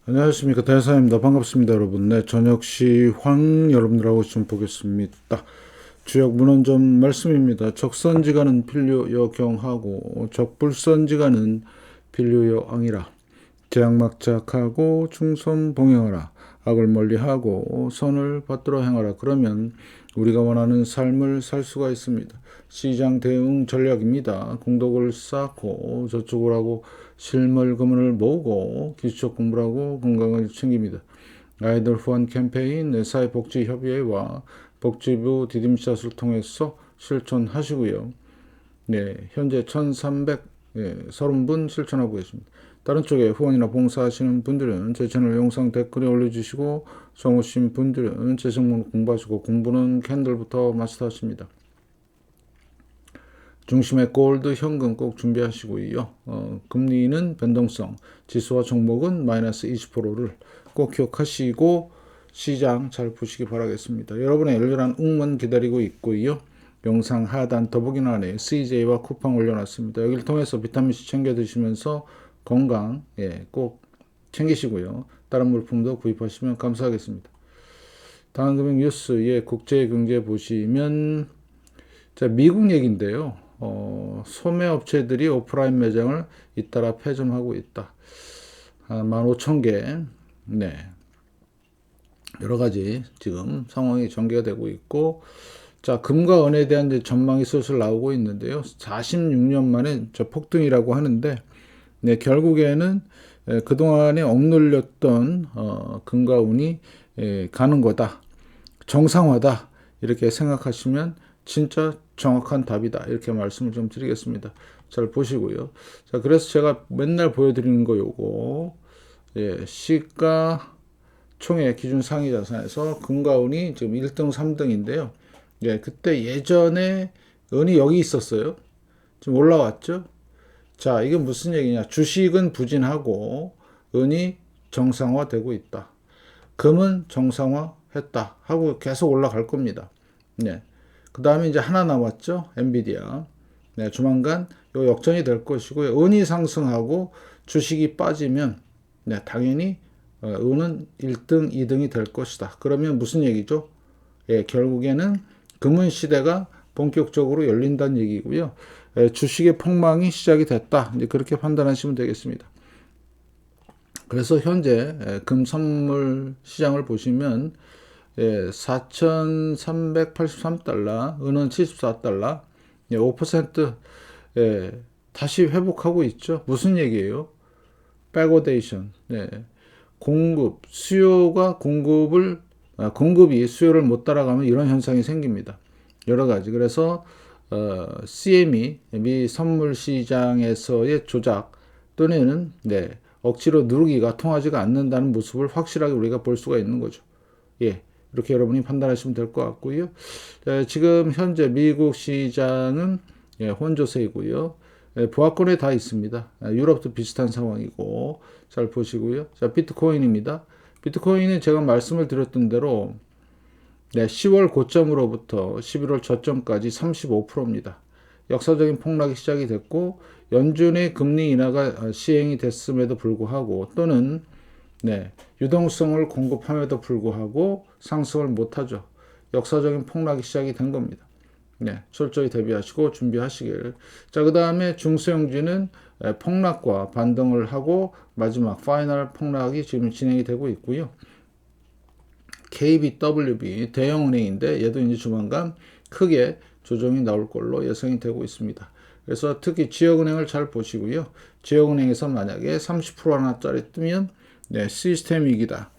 안녕하십니까, 대사입니다. 반갑습니다, 여러분. 네, 저녁 시황 여러분들하고 좀 보겠습니다. 주역 문헌점 말씀입니다. 적선지가는 필류여 경하고 적불선지가는 필류여 앙이라. 제약막작하고 충선 봉행하라. 악을 멀리하고 선을 받들어 행하라. 그러면 우리가 원하는 삶을 살 수가 있습니다. 시장 대응 전략입니다. 공덕을 쌓고 저축을 하고 실물금을 모으고 기술적 공부를 하고 건강을 챙깁니다. 아이들 후원 캠페인 사회복지협의회와 복지부 디딤샷을 통해서 실천하시고요. 네, 현재 1330분 실천하고 계십니다. 다른 쪽에 후원이나 봉사하시는 분들은 제 채널 영상 댓글에 올려주시고 정오신 분들은 제 성문 공부하시고 공부는 캔들부터 마스터하십니다. 중심에 골드 현금 꼭 준비하시고요. 금리는 변동성, 지수와 종목은 마이너스 20%를 꼭 기억하시고 시장 잘 보시기 바라겠습니다. 여러분의 열렬한 응원 기다리고 있고요. 영상 하단 더보기란에 CJ와 쿠팡 올려놨습니다. 여기를 통해서 비타민C 챙겨 드시면서 건강 꼭 챙기시고요. 다른 물품도 구입하시면 감사하겠습니다. 다음 금융 뉴스의 국제경제 보시면 자, 미국 얘기인데요. 소매 업체들이 오프라인 매장을 잇따라 폐점하고 있다. 15,000개. 네. 여러 가지 지금 상황이 전개가 되고 있고, 자, 금과 은에 대한 이제 전망이 슬슬 나오고 있는데요. 46년 만에 저 폭등이라고 하는데, 네, 결국에는 그동안에 억눌렸던 금과 은이 가는 거다. 정상화다. 이렇게 생각하시면 진짜 정확한 답이다. 이렇게 말씀을 좀 드리겠습니다. 잘 보시고요. 자, 그래서 제가 맨날 보여드리는 거 요거, 시가 총액 기준 상위 자산에서 금과 은이 지금 1등, 3등인데요. 그때 예전에 은이 여기 있었어요. 지금 올라왔죠? 자, 이게 무슨 얘기냐? 주식은 부진하고 은이 정상화되고 있다. 금은 정상화했다. 하고 계속 올라갈 겁니다. 네. 그 다음에 이제 하나 남았죠. 엔비디아. 네, 조만간 요 역전이 될 것이고요. 은이 상승하고 주식이 빠지면 네, 당연히 은은 1등, 2등이 될 것이다. 그러면 무슨 얘기죠? 결국에는 금은 시대가 본격적으로 열린다는 얘기고요. 주식의 폭망이 시작이 됐다. 이제 그렇게 판단하시면 되겠습니다. 그래서 현재 금 선물 시장을 보시면 4,383달러, 은은 74달러, 5% 다시 회복하고 있죠. 무슨 얘기예요? 백오데이션. 수요가 공급이 수요를 못 따라가면 이런 현상이 생깁니다. 여러 가지. 그래서 CME 미 선물 시장에서의 조작 또는 억지로 누르기가 통하지가 않는다는 모습을 확실하게 우리가 볼 수가 있는 거죠. 이렇게 여러분이 판단하시면 될 것 같고요. 지금 현재 미국 시장은 혼조세이고요. 보합권에 다 있습니다. 유럽도 비슷한 상황이고 잘 보시고요. 자, 비트코인입니다. 비트코인은 제가 말씀을 드렸던 대로 10월 고점으로부터 11월 저점까지 35%입니다. 역사적인 폭락이 시작이 됐고 연준의 금리 인하가 시행이 됐음에도 불구하고 또는 유동성을 공급함에도 불구하고 상승을 못하죠. 역사적인 폭락이 시작이 된 겁니다. 철저히 대비하시고 준비하시길. 자, 그 다음에 중소형주는 폭락과 반등을 하고 마지막 파이널 폭락이 지금 진행이 되고 있고요. KBWB 대형은행인데 얘도 이제 조만간 크게 조정이 나올 걸로 예상이 되고 있습니다. 그래서 특히 지역은행을 잘 보시고요. 지역은행에서 만약에 30% 하나짜리 뜨면 시스템 위기다,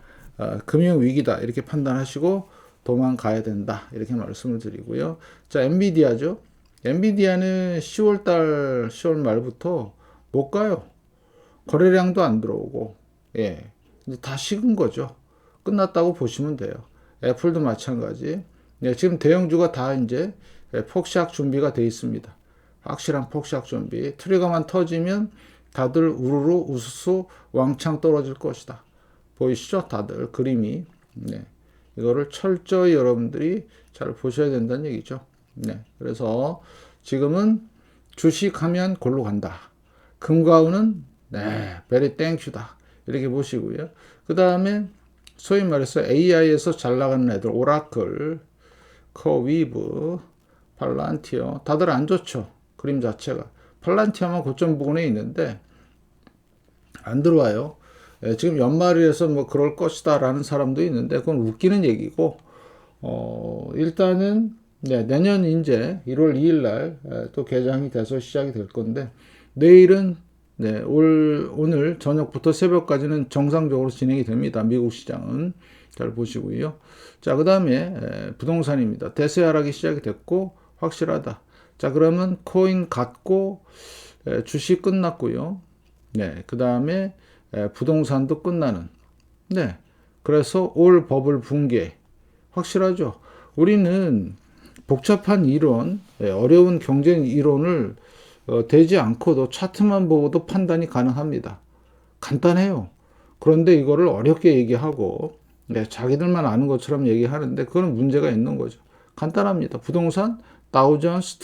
금융 위기다 이렇게 판단하시고 도망가야 된다 이렇게 말씀을 드리고요. 자, 엔비디아죠. 엔비디아는 10월 말부터 못 가요. 거래량도 안 들어오고 이제 다 식은 거죠. 끝났다고 보시면 돼요. 애플도 마찬가지. 지금 대형주가 다 이제 폭삭 준비가 돼 있습니다. 확실한 폭삭 준비. 트리거만 터지면 다들 우르르 우수수 왕창 떨어질 것이다. 보이시죠? 다들 그림이. 이거를 철저히 여러분들이 잘 보셔야 된다는 얘기죠. 그래서 지금은 주식하면 골로 간다. 금과 은은 베리 땡큐다. 이렇게 보시고요. 그 다음에 소위 말해서 AI에서 잘 나가는 애들, 오라클, 커위브, 팔란티어, 다들 안 좋죠. 그림 자체가. 팔란티어만 고점 부근에 있는데 안 들어와요. 지금 연말이라서 뭐 그럴 것이다 라는 사람도 있는데 그건 웃기는 얘기고, 일단은 내년 이제 1월 2일 날 또 개장이 돼서 시작이 될 건데, 내일은 오늘 저녁부터 새벽까지는 정상적으로 진행이 됩니다. 미국 시장은. 잘 보시고요. 자, 그 다음에 부동산입니다. 대세 하락이 시작이 됐고 확실하다. 자, 그러면 코인 갖고 주식 끝났고요. 네, 그 다음에 부동산도 끝나는. 네, 그래서 올 버블 붕괴 확실하죠. 우리는 복잡한 이론, 어려운 경쟁 이론을 되지 않고도 차트만 보고도 판단이 가능합니다. 간단해요. 그런데 이거를 어렵게 얘기하고 자기들만 아는 것처럼 얘기하는데 그건 문제가 있는 거죠. 간단합니다. 부동산, 다우존스,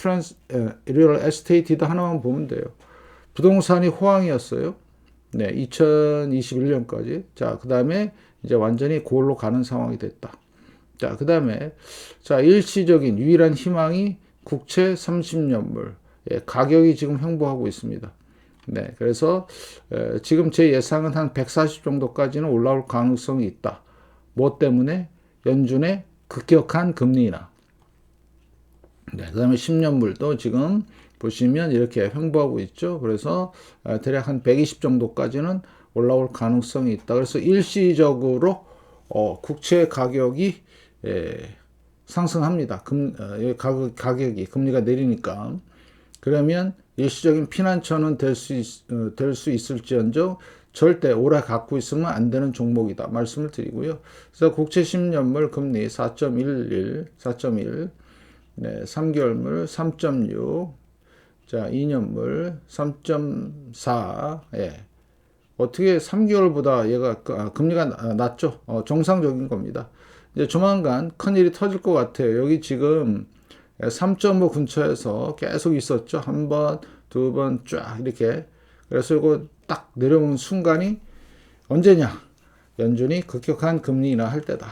리얼 에스테이트 하나만 보면 돼요. 부동산이 호황이었어요. 네, 2021년까지. 자, 그 다음에 이제 완전히 고올로 가는 상황이 됐다. 자, 그 다음에 자, 일시적인 유일한 희망이 국채 30년물. 가격이 지금 횡보하고 있습니다. 네, 그래서 지금 제 예상은 한 140 정도까지는 올라올 가능성이 있다. 뭐 때문에? 연준의 급격한 금리 인하. 네, 그 다음에 10년물도 지금 보시면 이렇게 횡보하고 있죠. 그래서 대략 한 120 정도까지는 올라올 가능성이 있다. 그래서 일시적으로 국채 가격이 상승합니다. 가격이 금리가 내리니까. 그러면 일시적인 피난처는 될 수 있을지언정 절대 오래 갖고 있으면 안 되는 종목이다 말씀을 드리고요. 그래서 국채 10년물 금리 4.1, 네, 3개월물 3.6, 자 2년물 3.4, 예. 어떻게 3개월보다 얘가 금리가 낮죠? 정상적인 겁니다. 이제 조만간 큰일이 터질 것 같아요. 여기 지금 3.5 근처에서 계속 있었죠. 한 번, 두 번 쫙 이렇게. 그래서 이거 딱 내려오는 순간이 언제냐? 연준이 급격한 금리 인하할 때다.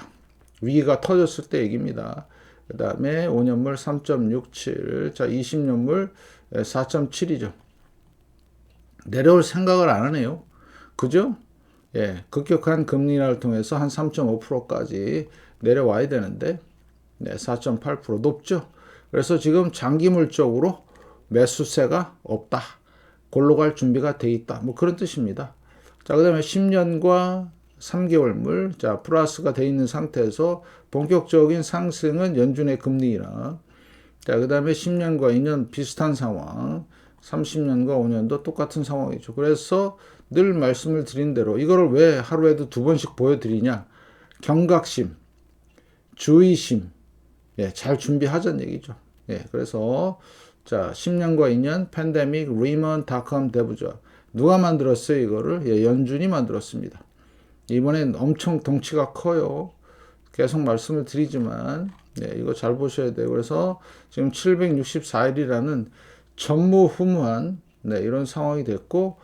위기가 터졌을 때 얘기입니다. 그 다음에 5년물 3.67, 자 20년물 4.7이죠. 내려올 생각을 안 하네요. 그죠? 예, 급격한 금리 인하를 통해서 한 3.5%까지 내려와야 되는데, 네, 4.8% 높죠. 그래서 지금 장기물적으로 매수세가 없다. 골로 갈 준비가 돼 있다. 뭐 그런 뜻입니다. 자, 그 다음에 10년과 3개월물, 자, 플러스가 돼 있는 상태에서 본격적인 상승은 연준의 금리 인하. 자, 그 다음에 10년과 2년 비슷한 상황. 30년과 5년도 똑같은 상황이죠. 그래서 늘 말씀을 드린 대로 이거를 왜 하루에도 2번씩 보여드리냐. 경각심, 주의심, 예, 잘 준비하자는 얘기죠. 예, 그래서 자 10년과 2년 팬데믹 리먼 닷컴 대부죠. 누가 만들었어요 이거를? 예, 연준이 만들었습니다. 이번엔 엄청 덩치가 커요. 계속 말씀을 드리지만 이거 잘 보셔야 돼요. 그래서 지금 764일이라는 전무후무한 이런 상황이 됐고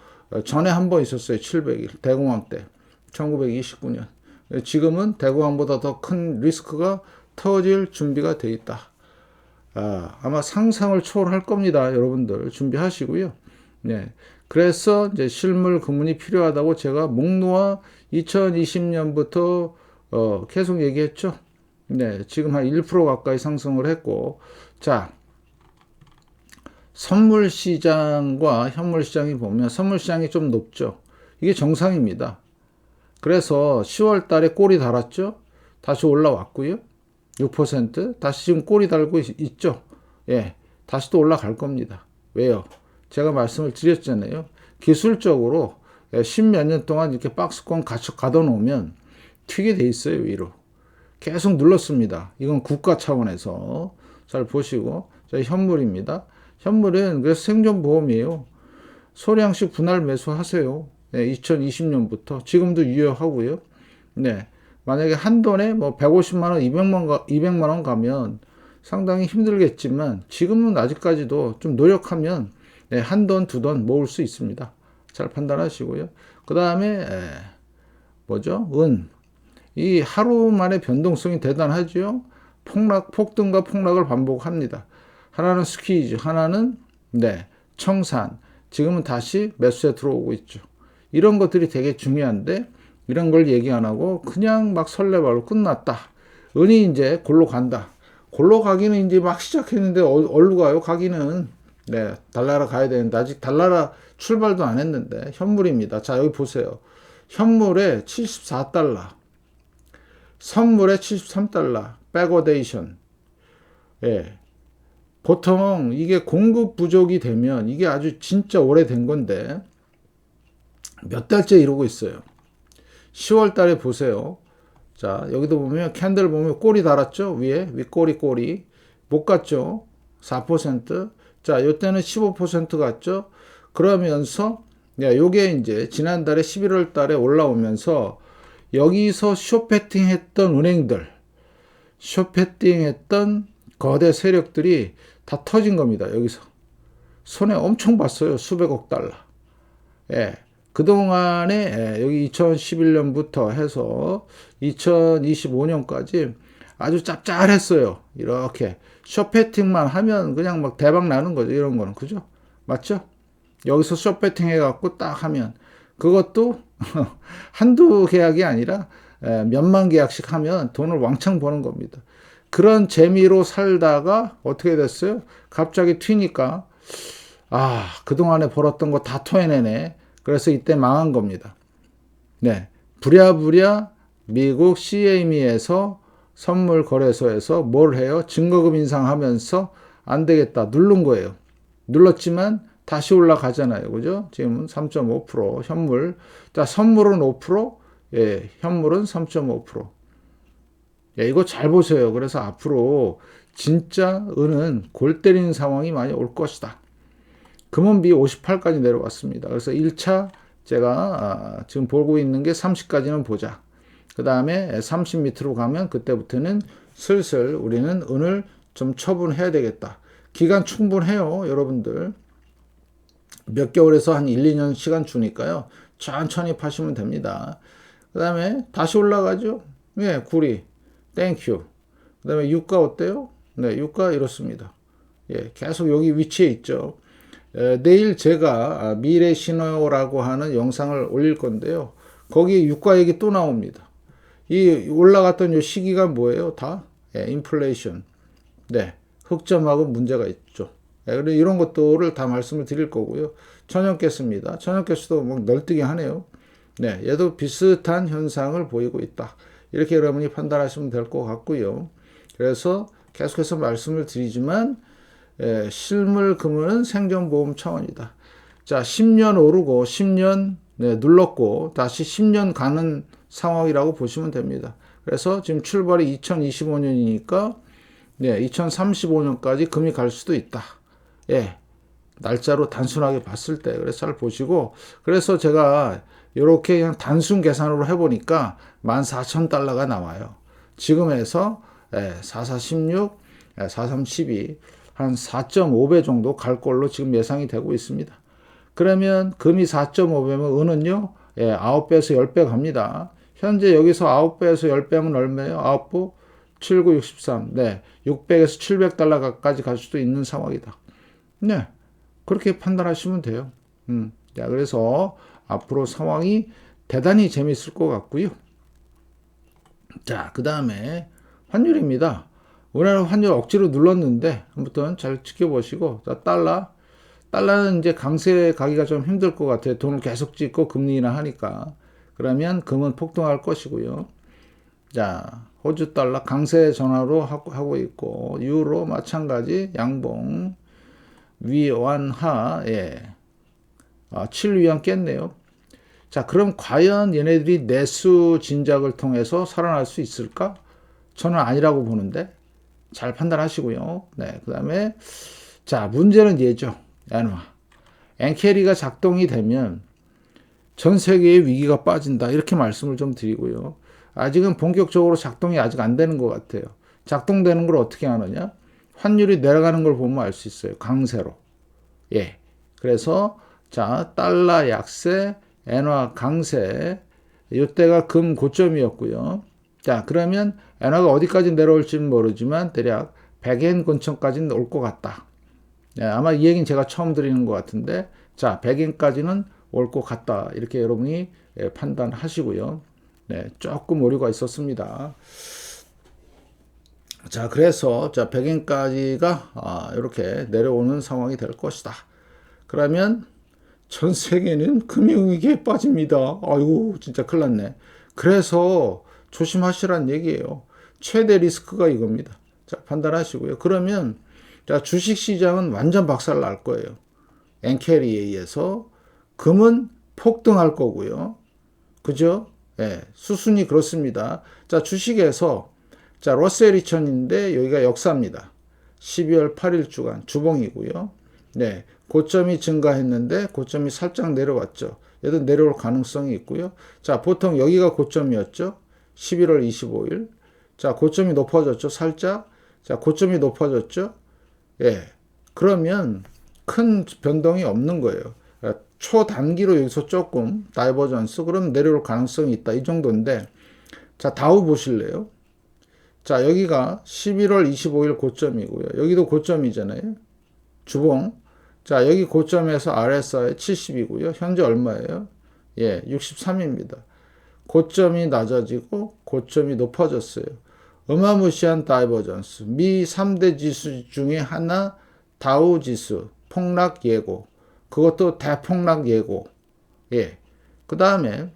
전에 한 번 있었어요. 700일 대공황 때 1929년. 지금은 대공황보다 더 큰 리스크가 터질 준비가 돼 있다. 아마 상상을 초월할 겁니다. 여러분들 준비하시고요. 네. 그래서 이제 실물 금문이 필요하다고 제가 목놓아 2020년부터 계속 얘기했죠. 네. 지금 한 1% 가까이 상승을 했고, 자, 선물 시장과 현물 시장이 보면 선물 시장이 좀 높죠. 이게 정상입니다. 그래서 10월 달에 꼬리 달았죠. 다시 올라왔고요. 6% 다시 지금 꼬리 달고 있죠. 예, 다시 또 올라갈 겁니다. 왜요? 제가 말씀을 드렸잖아요. 기술적으로 10몇 년 동안 이렇게 박스권 가둬놓으면 튀게 돼 있어요. 위로 계속 눌렀습니다. 이건 국가 차원에서 잘 보시고, 자, 현물입니다. 현물은 그래서 생존보험이에요. 소량씩 분할 매수하세요. 네, 2020년부터 지금도 유효하고요. 네. 만약에 한돈에 뭐 150만 원, 200만 원 가면 상당히 힘들겠지만 지금은 아직까지도 좀 노력하면 한돈, 2돈 모을 수 있습니다. 잘 판단하시고요. 그 다음에 뭐죠? 이 하루 만에 변동성이 대단하죠. 폭등과 폭락을 반복합니다. 하나는 스퀴즈, 하나는 청산. 지금은 다시 매수에 들어오고 있죠. 이런 것들이 되게 중요한데 이런 걸 얘기 안 하고 그냥 막 설레발로 끝났다. 은이 이제 골로 간다. 골로 가기는 이제 막 시작했는데 어디로 가요? 가기는 달나라 가야 되는데 아직 달나라 출발도 안 했는데 현물입니다. 자, 여기 보세요. 현물에 74달러, 선물에 73달러, 백워데이션. 예. 보통 이게 공급 부족이 되면 이게 아주 진짜 오래된 건데 몇 달째 이러고 있어요. 10월 달에 보세요. 자, 여기도 보면 캔들 보면 꼬리 달았죠? 위에 윗꼬리 못 갔죠? 4%. 자, 요때는 15% 갔죠? 그러면서 요게 이제 지난달에 11월 달에 올라오면서 여기서 숏배팅 했던 은행들, 숏배팅 했던 거대 세력들이 다 터진 겁니다. 여기서 손해 엄청 봤어요. 수백억 달러. 예. 그동안에 여기 2011년부터 해서 2025년까지 아주 짭짤했어요. 이렇게 숏배팅만 하면 그냥 막 대박 나는 거죠. 이런 거는. 그죠? 맞죠? 여기서 숏배팅 해갖고 딱 하면 그것도 한두 계약이 아니라 몇만 계약씩 하면 돈을 왕창 버는 겁니다. 그런 재미로 살다가 어떻게 됐어요? 갑자기 튀니까 그동안에 벌었던 거 다 토해내네. 그래서 이때 망한 겁니다. 부랴부랴 미국 CME에서 선물 거래소에서 뭘 해요? 증거금 인상하면서 안 되겠다. 누른 거예요. 눌렀지만 다시 올라가잖아요. 그죠? 지금은 3.5% 현물. 자, 선물은 5%, 현물은 3.5%. 이거 잘 보세요. 그래서 앞으로 진짜 은은 골 때리는 상황이 많이 올 것이다. 금은비 58까지 내려왔습니다. 그래서 1차 제가 지금 보고 있는 게 30까지는 보자. 그 다음에 30 밑으로 가면 그때부터는 슬슬 우리는 은을 좀 처분해야 되겠다. 기간 충분해요. 여러분들. 몇 개월에서 한 1, 2년 시간 주니까요. 천천히 파시면 됩니다. 그 다음에 다시 올라가죠. 구리. 땡큐. 그 다음에 유가 어때요? 유가 이렇습니다. 계속 여기 위치에 있죠. 내일 제가 미래 신호라고 하는 영상을 올릴 건데요. 거기에 유가 얘기 또 나옵니다. 이 올라갔던 이 시기가 뭐예요? 다 인플레이션. 흑점하고 문제가 있죠. 그래서 이런 것들을 다 말씀을 드릴 거고요. 천연가스입니다. 천연가스도 뭐 널뛰기 하네요. 얘도 비슷한 현상을 보이고 있다. 이렇게 여러분이 판단하시면 될 것 같고요. 그래서 계속해서 말씀을 드리지만 실물 금은 생존보험 차원이다. 자, 10년 오르고 10년 눌렀고 다시 10년 가는 상황이라고 보시면 됩니다. 그래서 지금 출발이 2025년이니까 2035년까지 금이 갈 수도 있다. 날짜로 단순하게 봤을 때 그래서 잘 보시고 그래서 제가 이렇게 그냥 단순 계산으로 해보니까 14,000달러가 나와요. 지금에서 4416, 4312 한 4.5배 정도 갈 걸로 지금 예상이 되고 있습니다. 그러면 금이 4.5배면 은은요 9배에서 10배 갑니다. 현재 여기서 9배에서 10배면 얼마예요? 9부 79, 63 600에서 700달러까지 갈 수도 있는 상황이다. 그렇게 판단하시면 돼요. 자, 그래서 앞으로 상황이 대단히 재밌을 것 같고요. 자, 그 다음에 환율입니다. 오늘 환율 억지로 눌렀는데 아무튼 잘 지켜보시고 자, 달러는 이제 강세 가기가 좀 힘들 것 같아요. 돈을 계속 찍고 금리 인하 하니까. 그러면 금은 폭등할 것이고요. 자, 호주 달러 강세 전화로 하고 있고 유로 마찬가지 양봉 위완하 7위안 깼네요. 자, 그럼 과연 얘네들이 내수 진작을 통해서 살아날 수 있을까? 저는 아니라고 보는데 잘 판단하시고요. 그 다음에 자, 문제는 얘죠. 엔캐리가 작동이 되면 전 세계의 위기가 빠진다. 이렇게 말씀을 좀 드리고요. 아직은 본격적으로 작동이 아직 안 되는 것 같아요. 작동되는 걸 어떻게 하느냐? 환율이 내려가는 걸 보면 알 수 있어요. 강세로. 그래서 자, 달러 약세, 엔화 강세 이때가 금 고점이었고요. 자, 그러면 엔화가 어디까지 내려올지는 모르지만 대략 100엔 근처까지는 올 것 같다. 네, 아마 이 얘기는 제가 처음 드리는 것 같은데, 자, 100엔까지는 올 것 같다. 이렇게 여러분이 판단하시고요. 네, 조금 오류가 있었습니다. 자, 그래서 자, 100엔까지가 이렇게 내려오는 상황이 될 것이다. 그러면 전 세계는 금융위기에 빠집니다. 아이고, 진짜 큰일 났네. 그래서 조심하시란 얘기예요. 최대 리스크가 이겁니다. 자, 판단하시고요. 그러면 자, 주식 시장은 완전 박살 날 거예요. 엔캐리에 의해서 금은 폭등할 거고요. 그죠? 예, 수순이 그렇습니다. 자, 주식에서 자, 러셀 2000인데 여기가 역사입니다. 12월 8일 주간 주봉이고요. 네, 고점이 증가했는데 고점이 살짝 내려왔죠. 얘도 내려올 가능성이 있고요. 자, 보통 여기가 고점이었죠. 11월 25일. 자, 고점이 높아졌죠. 살짝. 자, 고점이 높아졌죠. 예. 그러면 큰 변동이 없는 거예요. 초단기로 여기서 조금 다이버전스 그럼 내려올 가능성이 있다. 이 정도인데 자, 다우 보실래요? 자, 여기가 11월 25일 고점이고요. 여기도 고점이잖아요. 주봉. 자, 여기 고점에서 RSI 70이고요. 현재 얼마예요? 예, 63입니다. 고점이 낮아지고 고점이 높아졌어요. 어마무시한 다이버전스. 미 3대 지수 중에 하나 다우 지수 폭락 예고. 그것도 대폭락 예고. 예. 그 다음에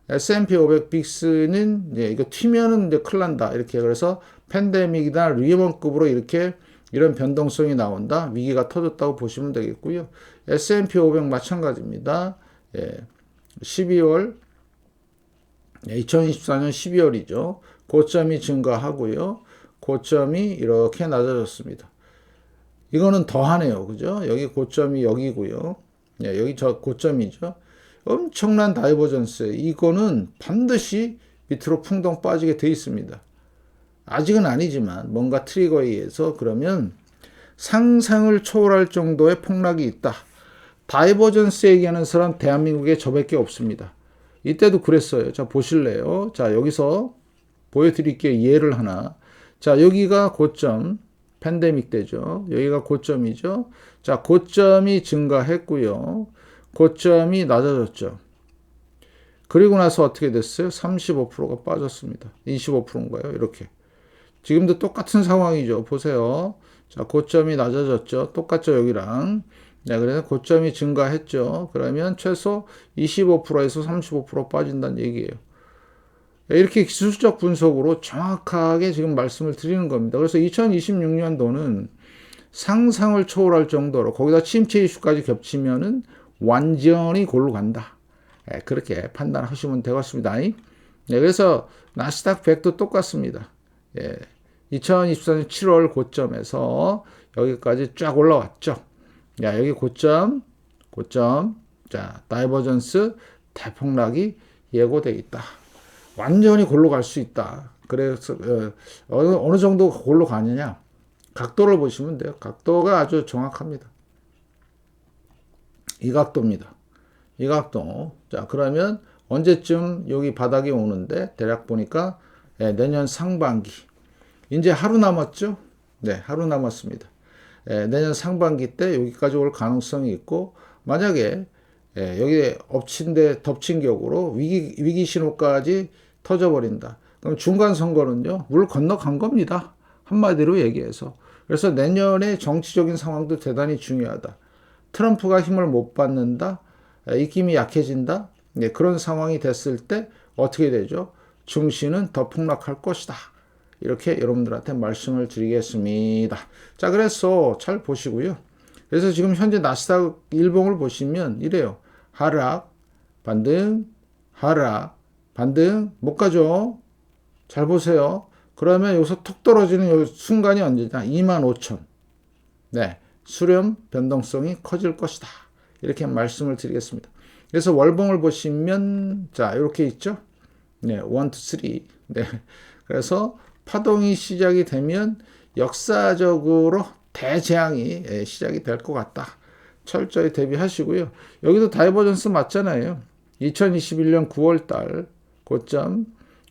S&P 500 빅스는 이거 튀면은 이제 큰일 난다. 이렇게 그래서 팬데믹이나 리먼급으로 이렇게 이런 변동성이 나온다. 위기가 터졌다고 보시면 되겠고요. S&P 500 마찬가지입니다. 예. 12월 2024년 12월이죠. 고점이 증가하고요. 고점이 이렇게 낮아졌습니다. 이거는 더하네요. 그죠? 여기 고점이 여기고요. 예, 여기 저 고점이죠. 엄청난 다이버전스. 이거는 반드시 밑으로 풍덩 빠지게 돼 있습니다. 아직은 아니지만 뭔가 트리거에 의해서 그러면 상상을 초월할 정도의 폭락이 있다. 다이버전스 얘기하는 사람 대한민국에 저밖에 없습니다. 이때도 그랬어요. 자, 보실래요? 자, 여기서 보여드릴게요. 예를 하나. 자, 여기가 고점, 팬데믹 때죠. 여기가 고점이죠. 자, 고점이 증가했고요. 고점이 낮아졌죠. 그리고 나서 어떻게 됐어요? 35%가 빠졌습니다. 25%인가요? 이렇게. 지금도 똑같은 상황이죠. 보세요. 자, 고점이 낮아졌죠. 똑같죠, 여기랑. 네, 그래서 고점이 증가했죠. 그러면 최소 25%에서 35% 빠진다는 얘기예요. 이렇게 기술적 분석으로 정확하게 지금 말씀을 드리는 겁니다. 그래서 2026년도는 상상을 초월할 정도로 거기다 침체 이슈까지 겹치면은 완전히 골로 간다. 네, 그렇게 판단하시면 되겠습니다. 네, 그래서 나스닥 100도 똑같습니다. 예, 2024년 7월 고점에서 여기까지 쫙 올라왔죠. 야, 여기 고점, 자, 다이버전스 대폭락이 예고되어 있다. 완전히 골로 갈 수 있다. 그래서 어느 정도 골로 가느냐? 각도를 보시면 돼요. 각도가 아주 정확합니다. 이 각도입니다. 이 각도. 자, 그러면 언제쯤 여기 바닥이 오는데 대략 보니까 내년 상반기. 이제 하루 남았죠? 네, 하루 남았습니다. 내년 상반기 때 여기까지 올 가능성이 있고 만약에 여기에 덮친 격으로 위기 신호까지 터져버린다. 그럼 중간 선거는요, 물 건너간 겁니다. 한마디로 얘기해서. 그래서 내년의 정치적인 상황도 대단히 중요하다. 트럼프가 힘을 못 받는다. 입김이 약해진다. 네, 그런 상황이 됐을 때 어떻게 되죠? 증시는 더 폭락할 것이다. 이렇게 여러분들한테 말씀을 드리겠습니다. 자, 그래서 잘 보시고요. 그래서 지금 현재 나스닥 일봉을 보시면 이래요. 하락, 반등, 하락, 반등, 못 가죠? 잘 보세요. 그러면 여기서 톡 떨어지는 순간이 언제냐? 25,000. 네, 수렴 변동성이 커질 것이다. 이렇게 말씀을 드리겠습니다. 그래서 월봉을 보시면 자, 이렇게 있죠? 네, 1, 2, 3. 네. 그래서 파동이 시작이 되면 역사적으로 대재앙이 시작이 될 것 같다. 철저히 대비하시고요. 여기도 다이버전스 맞잖아요. 2021년 9월 달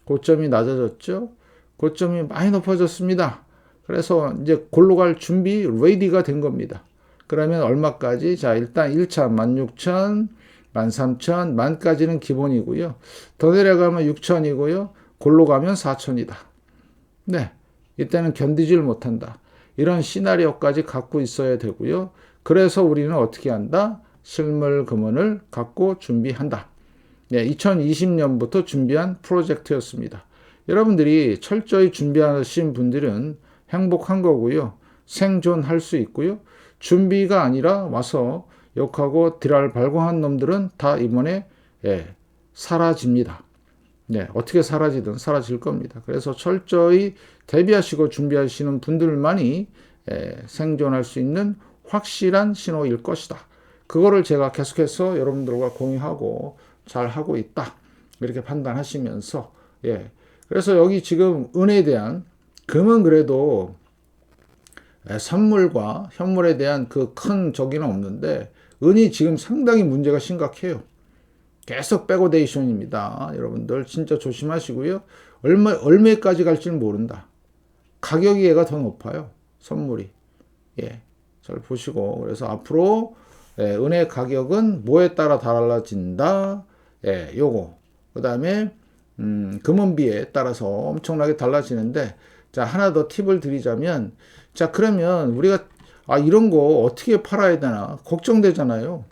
고점이 낮아졌죠. 고점이 많이 높아졌습니다. 그래서 이제 골로 갈 준비 레디가 된 겁니다. 그러면 얼마까지? 자, 일단 1차 16,000, 13,000, 만까지는 기본이고요. 더 내려가면 6,000이고요. 골로 가면 4,000이다. 네, 이때는 견디질 못한다. 이런 시나리오까지 갖고 있어야 되고요. 그래서 우리는 어떻게 한다? 실물 금원을 갖고 준비한다. 네, 2020년부터 준비한 프로젝트였습니다. 여러분들이 철저히 준비하신 분들은 행복한 거고요. 생존할 수 있고요. 준비가 아니라 와서 욕하고 딜할 발광한 놈들은 다 이번에 사라집니다. 네, 어떻게 사라지든 사라질 겁니다. 그래서 철저히 대비하시고 준비하시는 분들만이 생존할 수 있는 확실한 신호일 것이다. 그거를 제가 계속해서 여러분들과 공유하고 잘 하고 있다. 이렇게 판단하시면서 그래서 여기 지금 은에 대한 금은 그래도 선물과 현물에 대한 그 큰 저기는 없는데 은이 지금 상당히 문제가 심각해요. 계속 백오데이션입니다. 여러분들 진짜 조심하시고요. 얼마까지 갈지는 모른다. 가격이 얘가 더 높아요. 선물이. 잘 보시고 그래서 앞으로 은의 가격은 뭐에 따라 달라진다. 요거. 그 다음에 금은비에 따라서 엄청나게 달라지는데 자 하나 더 팁을 드리자면 자 그러면 우리가 이런 거 어떻게 팔아야 되나 걱정되잖아요.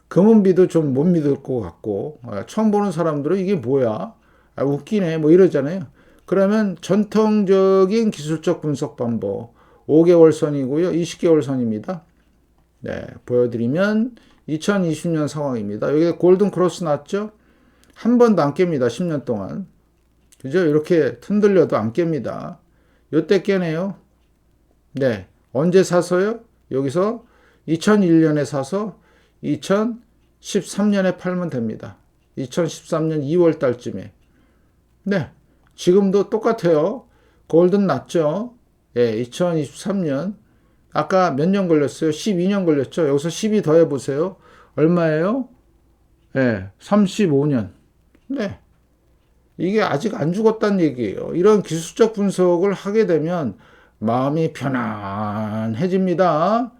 금은비도 좀 못 믿을 것 같고 처음 보는 사람들은 이게 뭐야 웃기네 뭐 이러잖아요. 그러면 전통적인 기술적 분석 방법 5개월 선이고요 20개월 선입니다. 네, 보여드리면 2020년 상황입니다. 여기 골든 크로스 났죠? 한 번도 안 깹니다. 10년 동안. 그죠? 이렇게 흔들려도 안 깹니다. 요때 깨네요. 네. 언제 사서요? 여기서 2001년에 사서 2013년에 팔면 됩니다. 2013년 2월 달쯤에. 네. 지금도 똑같아요. 골든 났죠? 2023년. 아까 몇 년 걸렸어요? 12년 걸렸죠? 여기서 12 더해보세요. 얼마예요? 35년. 네. 이게 아직 안 죽었다는 얘기예요. 이런 기술적 분석을 하게 되면 마음이 편안해집니다.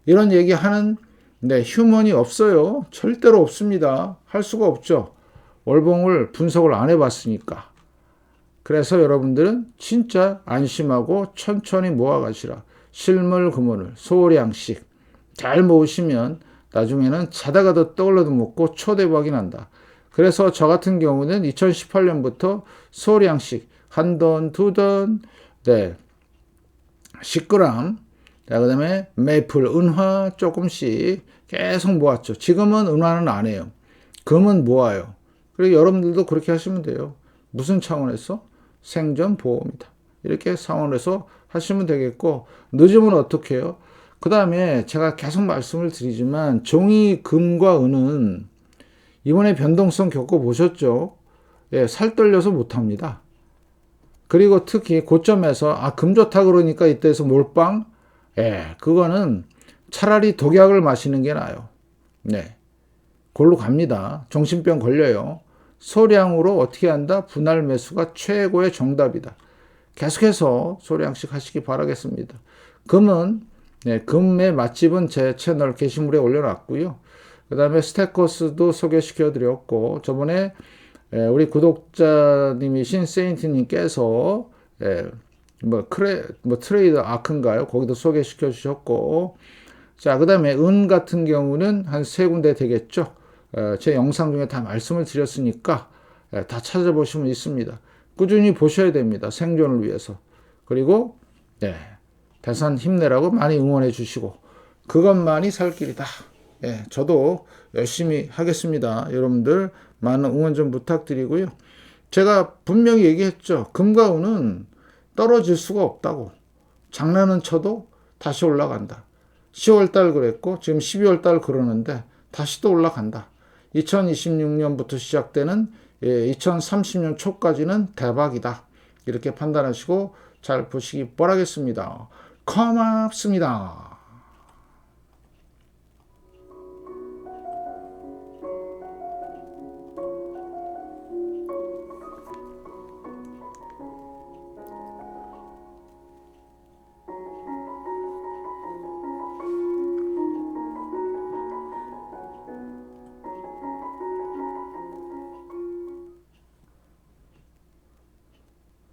이런 얘기하는 휴먼이 없어요. 절대로 없습니다. 할 수가 없죠. 월봉을 분석을 안 해봤으니까. 그래서 여러분들은 진짜 안심하고 천천히 모아가시라. 실물 금원을 소량씩 잘 모으시면 나중에는 자다가도 떠올려도 먹고 초대박이 난다. 그래서 저 같은 경우는 2018년부터 소량씩 한 돈, 두 돈, 10g, 그 다음에 메이플, 은화 조금씩 계속 모았죠. 지금은 은화는 안 해요. 금은 모아요. 그리고 여러분들도 그렇게 하시면 돼요. 무슨 차원에서? 생존 보호입니다. 이렇게 상황에서 하시면 되겠고 늦으면 어떻게 해요? 그 다음에 제가 계속 말씀을 드리지만 종이 금과 은은 이번에 변동성 겪어보셨죠? 살 떨려서 못합니다. 그리고 특히 고점에서 금 좋다 그러니까 이때에서 몰빵? 그거는 차라리 독약을 마시는 게 나아요. 골로 갑니다. 정신병 걸려요. 소량으로 어떻게 한다? 분할 매수가 최고의 정답이다. 계속해서 소량씩 하시기 바라겠습니다. 금은 금의 맛집은 제 채널 게시물에 올려놨고요. 그 다음에 스테커스도 소개시켜 드렸고 저번에 우리 구독자님이신 세인트님께서 트레이드 아크인가요? 거기도 소개시켜 주셨고 자, 그 다음에 은 같은 경우는 한 3군데 되겠죠. 제 영상 중에 다 말씀을 드렸으니까 다 찾아보시면 있습니다. 꾸준히 보셔야 됩니다. 생존을 위해서. 그리고 대선 힘내라고 많이 응원해 주시고 그것만이 살 길이다. 저도 열심히 하겠습니다. 여러분들 많은 응원 좀 부탁드리고요. 제가 분명히 얘기했죠. 금과 은은 떨어질 수가 없다고. 장난은 쳐도 다시 올라간다. 10월 달 그랬고 지금 12월 달 그러는데 다시 또 올라간다. 2026년부터 시작되는 2030년 초까지는 대박이다. 이렇게 판단하시고 잘 보시기 바라겠습니다. 고맙습니다.